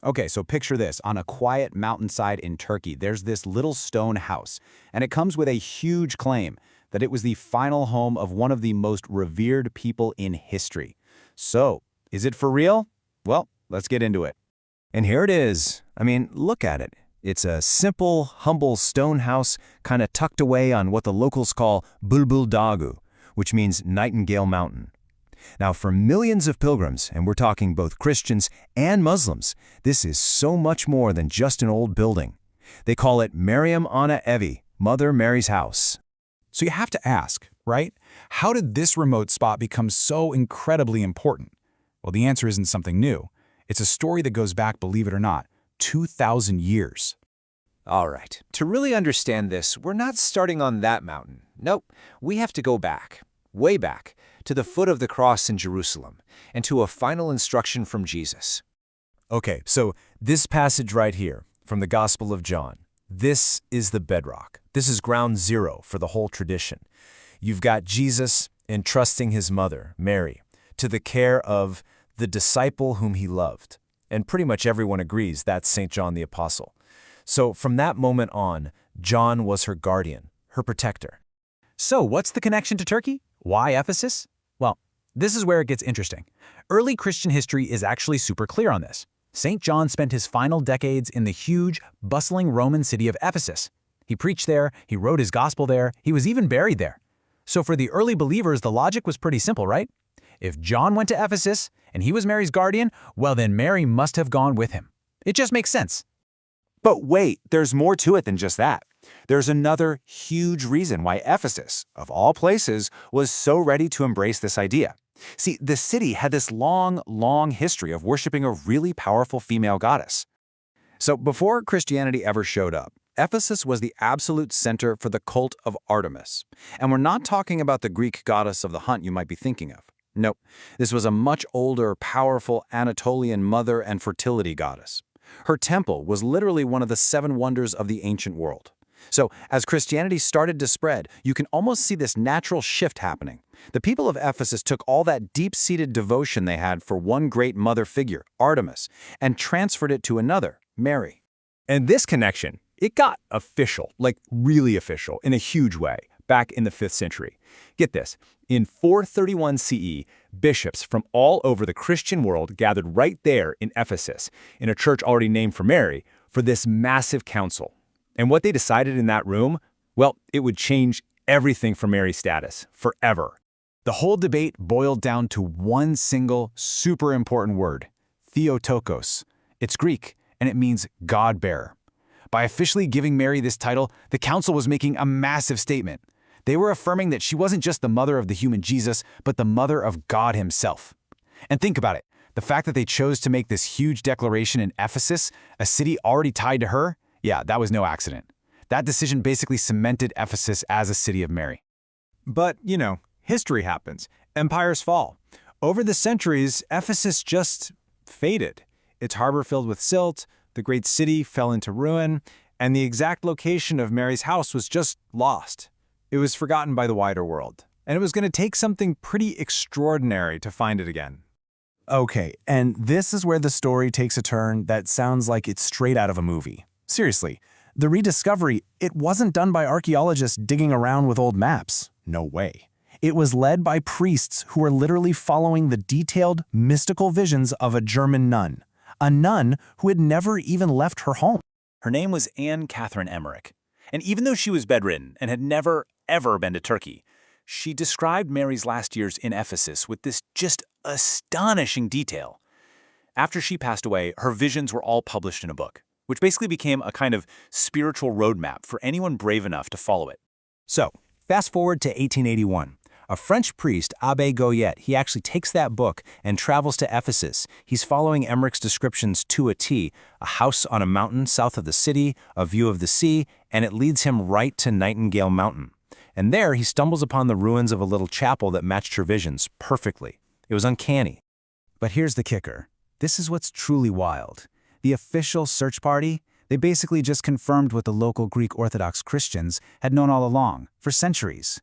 Okay, so picture this. On a quiet mountainside in Turkey, there's this little stone house, and it comes with a huge claim that it was the final home of one of the most revered people in history. So, is it for real? Well, let's get into it. And here it is. I mean, look at it. It's a simple, humble stone house kind of tucked away on what the locals call Bülbüldağı, which means Nightingale Mountain. Now, for millions of pilgrims, and we're talking both Christians and Muslims, this is so much more than just an old building. They call it Meryem Ana Evi, Mother Mary's house. So you have to ask, right? How did this remote spot become so incredibly important? Well, the answer isn't something new. It's a story that goes back, believe it or not, 2,000 years. All right, to really understand this, we're not starting on that mountain. Nope, we have to go back, way back, to the foot of the cross in Jerusalem, and to a final instruction from Jesus. Okay, so this passage right here, from the Gospel of John, this is the bedrock. This is ground zero for the whole tradition. You've got Jesus entrusting his mother, Mary, to the care of the disciple whom he loved. And pretty much everyone agrees that's St. John the Apostle. So from that moment on, John was her guardian, her protector. So what's the connection to Turkey? Why Ephesus? Well, this is where it gets interesting. Early Christian history is actually super clear on this. St. John spent his final decades in the huge, bustling Roman city of Ephesus. He preached there, he wrote his gospel there, he was even buried there. So for the early believers, the logic was pretty simple, right? If John went to Ephesus and he was Mary's guardian, well then Mary must have gone with him. It just makes sense. But wait, there's more to it than just that. There's another huge reason why Ephesus, of all places, was so ready to embrace this idea. See, the city had this long history of worshiping a really powerful female goddess. So before Christianity ever showed up, Ephesus was the absolute center for the cult of Artemis. And we're not talking about the Greek goddess of the hunt you might be thinking of. Nope, this was a much older, powerful Anatolian mother and fertility goddess. Her temple was literally one of the 7 wonders of the ancient world. So, as Christianity started to spread, you can almost see this natural shift happening. The people of Ephesus took all that deep-seated devotion they had for one great mother figure, Artemis, and transferred it to another, Mary. And this connection, it got official, like really official, in a huge way, back in the 5th century. Get this, in 431 CE, bishops from all over the Christian world gathered right there in Ephesus, in a church already named for Mary, for this massive council. And what they decided in that room, well, it would change everything for Mary's status, forever. The whole debate boiled down to one single, super important word, Theotokos. It's Greek, and it means God-bearer. By officially giving Mary this title, the council was making a massive statement. They were affirming that she wasn't just the mother of the human Jesus, but the mother of God himself. And think about it. The fact that they chose to make this huge declaration in Ephesus, a city already tied to her, yeah, that was no accident. That decision basically cemented Ephesus as a city of Mary. But, history happens. Empires fall. Over the centuries, Ephesus just faded. Its harbor filled with silt, the great city fell into ruin, and the exact location of Mary's house was just lost. It was forgotten by the wider world, and it was going to take something pretty extraordinary to find it again. Okay, and this is where the story takes a turn that sounds like it's straight out of a movie. Seriously, the rediscovery, it wasn't done by archaeologists digging around with old maps. No way. It was led by priests who were literally following the detailed, mystical visions of a German nun. A nun who had never even left her home. Her name was Anne Catherine Emmerich, and even though she was bedridden and had never, ever been to Turkey, she described Mary's last years in Ephesus with this just astonishing detail. After she passed away, her visions were all published in a book, which basically became a kind of spiritual roadmap for anyone brave enough to follow it. So, fast forward to 1881. A French priest, Abbé Goyet, he actually takes that book and travels to Ephesus. He's following Emmerich's descriptions to a T, a house on a mountain south of the city, a view of the sea, and it leads him right to Nightingale Mountain. And there he stumbles upon the ruins of a little chapel that matched her visions perfectly. It was uncanny. But here's the kicker. This is what's truly wild. The official search party, they basically just confirmed what the local Greek Orthodox Christians had known all along, for centuries.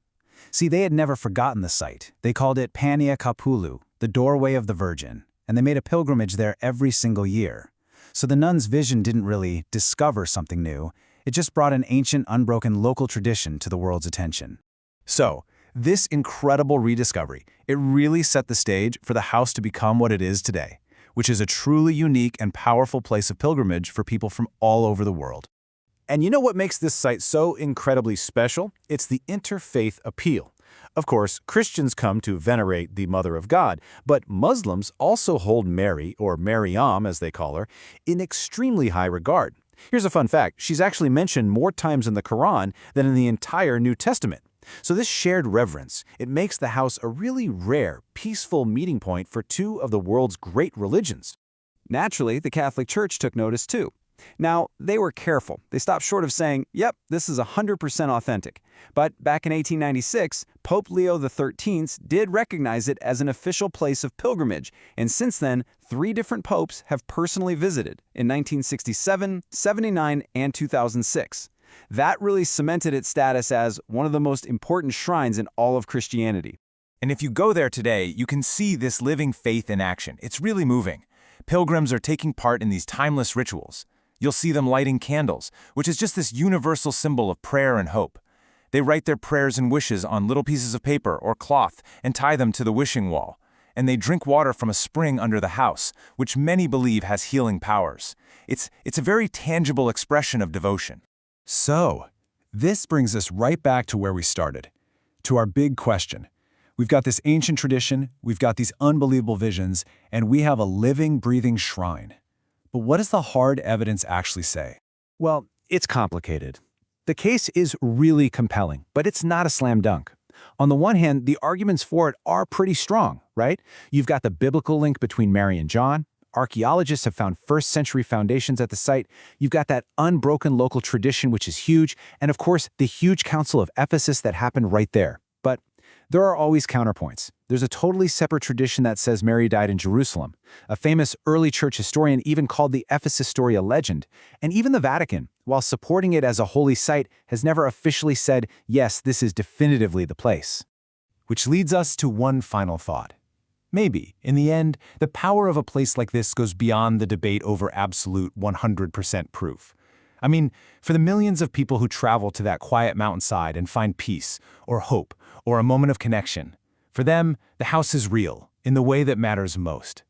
See, they had never forgotten the site. They called it Pania Kapulu, the doorway of the Virgin, and they made a pilgrimage there every single year. So the nuns' vision didn't really discover something new. It just brought an ancient, unbroken local tradition to the world's attention. So, this incredible rediscovery, it really set the stage for the house to become what it is today, which is a truly unique and powerful place of pilgrimage for people from all over the world. And you know what makes this site so incredibly special? It's the interfaith appeal. Of course, Christians come to venerate the Mother of God, but Muslims also hold Mary, or Maryam as they call her, in extremely high regard. Here's a fun fact. She's actually mentioned more times in the Quran than in the entire New Testament. So this shared reverence, it makes the house a really rare, peaceful meeting point for two of the world's great religions. Naturally, the Catholic Church took notice too. Now, they were careful. They stopped short of saying, yep, this is 100% authentic. But back in 1896, Pope Leo XIII did recognize it as an official place of pilgrimage, and since then, 3 different popes have personally visited in 1967, 79, and 2006. That really cemented its status as one of the most important shrines in all of Christianity. And if you go there today, you can see this living faith in action. It's really moving. Pilgrims are taking part in these timeless rituals. You'll see them lighting candles, which is just this universal symbol of prayer and hope. They write their prayers and wishes on little pieces of paper or cloth and tie them to the wishing wall. And they drink water from a spring under the house, which many believe has healing powers. It's a very tangible expression of devotion. So, this brings us right back to where we started, to our big question. We've got this ancient tradition, we've got these unbelievable visions, and we have a living, breathing shrine. But what does the hard evidence actually say? Well, it's complicated. The case is really compelling, but it's not a slam dunk. On the one hand, the arguments for it are pretty strong, right? You've got the biblical link between Mary and John. Archaeologists have found first-century foundations at the site. You've got that unbroken local tradition, which is huge, and of course, the huge Council of Ephesus that happened right there. But there are always counterpoints. There's a totally separate tradition that says Mary died in Jerusalem. A famous early church historian even called the Ephesus story a legend. And even the Vatican, while supporting it as a holy site, has never officially said, yes, this is definitively the place. Which leads us to one final thought. Maybe, in the end, the power of a place like this goes beyond the debate over absolute 100% proof. I mean, for the millions of people who travel to that quiet mountainside and find peace, or hope, or a moment of connection, for them, the house is real, in the way that matters most.